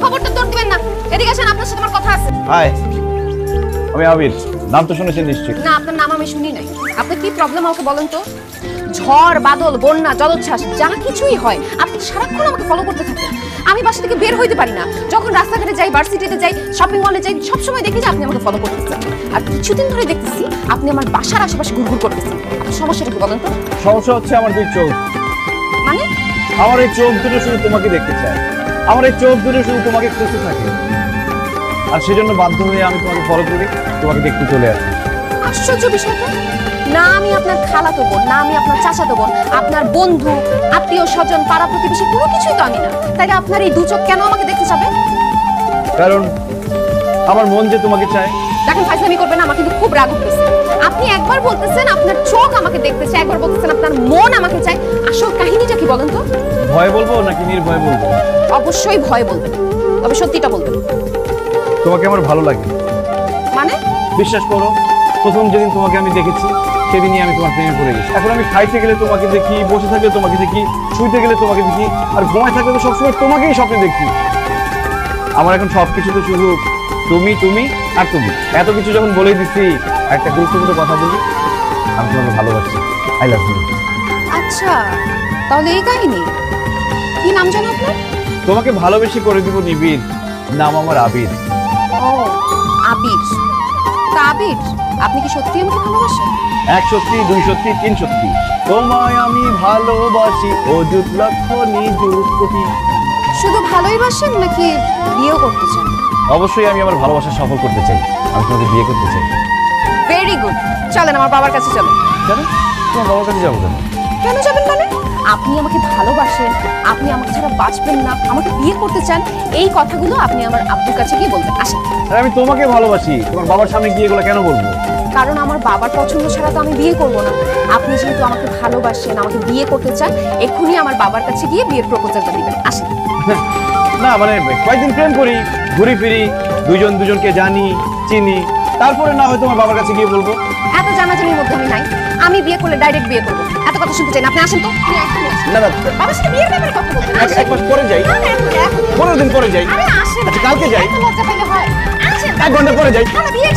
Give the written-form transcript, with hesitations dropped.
খবরটা তোর দিবেন না। এদিকে আসেন, আপনার সাথে আমার কথা আছে। হাই, আমি আবির। নাম তো শুনেছেন নিশ্চয়ই? না, আপনার নাম আমি শুনি নাই। আপনার কি প্রবলেম আমাকে বলেন তো? ঝড়, বাদল, বন্যা, জলোচ্ছ্বাস যা কিছুই হয়, আপনি সারাক্ষণ আমাকে ফলো করতে থাকেন। আমি বাসা থেকে বের হইতে পারি না। যখন রাস্তাঘাটে যাই, ভার্সিটিতে যাই, শপিং মলে যাই, সবসময় দেখি যে আপনি আমাকে ফলো করতেছেন। আর কিছুদিন ধরে দেখতেছি আপনি আমার বাসার আশেপাশে ঘুরঘুর করতেছেন। আপনার সমস্যাটা কি বলেন তো? সমস্যা হচ্ছে আমার দুই চোখ। মানে? আমার এই চোখ দুটো শুধু তোমাকে দেখতে চায়। আমার এই চোখ দুটো শুধু তোমাকে খুঁজতে থাকে। আর সেজন্য বাধ্য হয়ে আমি তোমাকে ফলো করি, তোমাকে দেখতে চলে আসি। আশ্চর্য বিষয় তো। না আমি আপনার খালাতো বোন, না আমি আপনার চাচাতো বোন, আপনার বন্ধু, আত্মীয় স্বজন, পাড়া প্রতিবেশী কোনো কিছুই তো আমি না। তাইলে আপনার এই দু চোখ কেন আমাকে দেখতে যাবে? কারণ আমার মন যে তোমাকে চায়। দেখেন, ফাইজলামি করবেন, আমার কিন্তু খুব রাগ উঠতেছে। আপনি একবার বলতেছেন আপনার চোখ আমাকে দেখতে চায়, একবার বলতেছেন আপনার মন আমাকে চায়। আসল কাহিনীটা কি বলেন তো? ভয় বলবো নাকি নির্ভয় বলবো? অবশ্যই ভয় বলবেন, তবে সত্যিটা বলবেন। তোমাকে আমার ভালো লাগে। মানে? বিশ্বাস করো, প্রথম যেদিন তোমাকে আমি দেখেছি সেদিনই আমি তোমার প্রেমে পড়ে গেছি। এখন আমি খাইতে গেলে তোমাকে দেখি, বসে থাকলে তোমাকে দেখি, শুইতে গেলে তোমাকে দেখি, আর ঘুমায় থাকলে তো সবসময় তোমাকেই স্বপ্নে দেখি। আমার এখন সবকিছু তো শুধু তুমি, তুমি আর তুমি। এত কিছু যখন বলেই দিচ্ছি, একটা গুরুত্বপূর্ণ কথা বলি, আমি তোমাকে ভালোবাসি। I love you. আচ্ছা, তাহলে এই কাহিনী। কি নাম জানো আপনার? তোমাকে ভালোবেসে করে দিব নিবিড়। নাম আমার আবির। ও, আবির। তা আবির, আপনি কি সত্যি আমাকে ভালোবাসেন? এক সত্যি, দুই সত্যি, তিন সত্যি। তোমায় আমি ভালোবাসি অযুত লক্ষ নিযুত কোটি। শুধু ভালোই বাসেন নাকি বিয়েও করতে চান? অবশ্যই আমি আমার ভালোবাসা সফল করতে চাই। আমি তোমাকে বিয়ে করতে চাই। Very good. চলেন আমার বাবার কাছে চলেন। কেন? তোমার বাবার কাছে যাবো কেন? কেন যাবেন মানে? আপনি আমাকে ভালোবাসেন, আপনি আমাকে ছাড়া বাঁচবেন না, আমাকে বিয়ে করতে চান, এই কথাগুলো আপনি আমার আব্বুর কাছে গিয়ে বলবেন। আসেন। আরে আমি তোমাকে ভালোবাসি, তোমার বাবার সামনে গিয়ে এগুলো কেন বলবো? কারণ আমার বাবার পছন্দ ছাড়া তো আমি বিয়ে করব না। আপনি যেহেতু আমাকে ভালোবাসেন, আমাকে বিয়ে করতে চান, এক্ষুনি আমার বাবার কাছে গিয়ে বিয়ের প্রপোজালটা দিবেন। আসেন। না মানে কয়েকদিন প্রেম করি, ঘুরি ফিরি, দুজন দুজনকে জানি, চিনি, তারপরে না হয় তোমার বাবার কাছে গিয়ে বলবো। এত জানাজানির মধ্যে আমি নাই। আমি বিয়ে করলে ডাইরেক্ট বিয়ে করবো। এত কথা শুনতে চাই না। আপনি আসেন তো। না না, বাবার সাথে বিয়ের ব্যাপারে কথা বলতে এক মাস পরে যাই, 15 দিন পরে যাই। আরে আসেন। আচ্ছা কালকে যাই, এত লজ্জা পেলে হয়? আসেন। 1 ঘন্টা পরে যাই। বিয়ে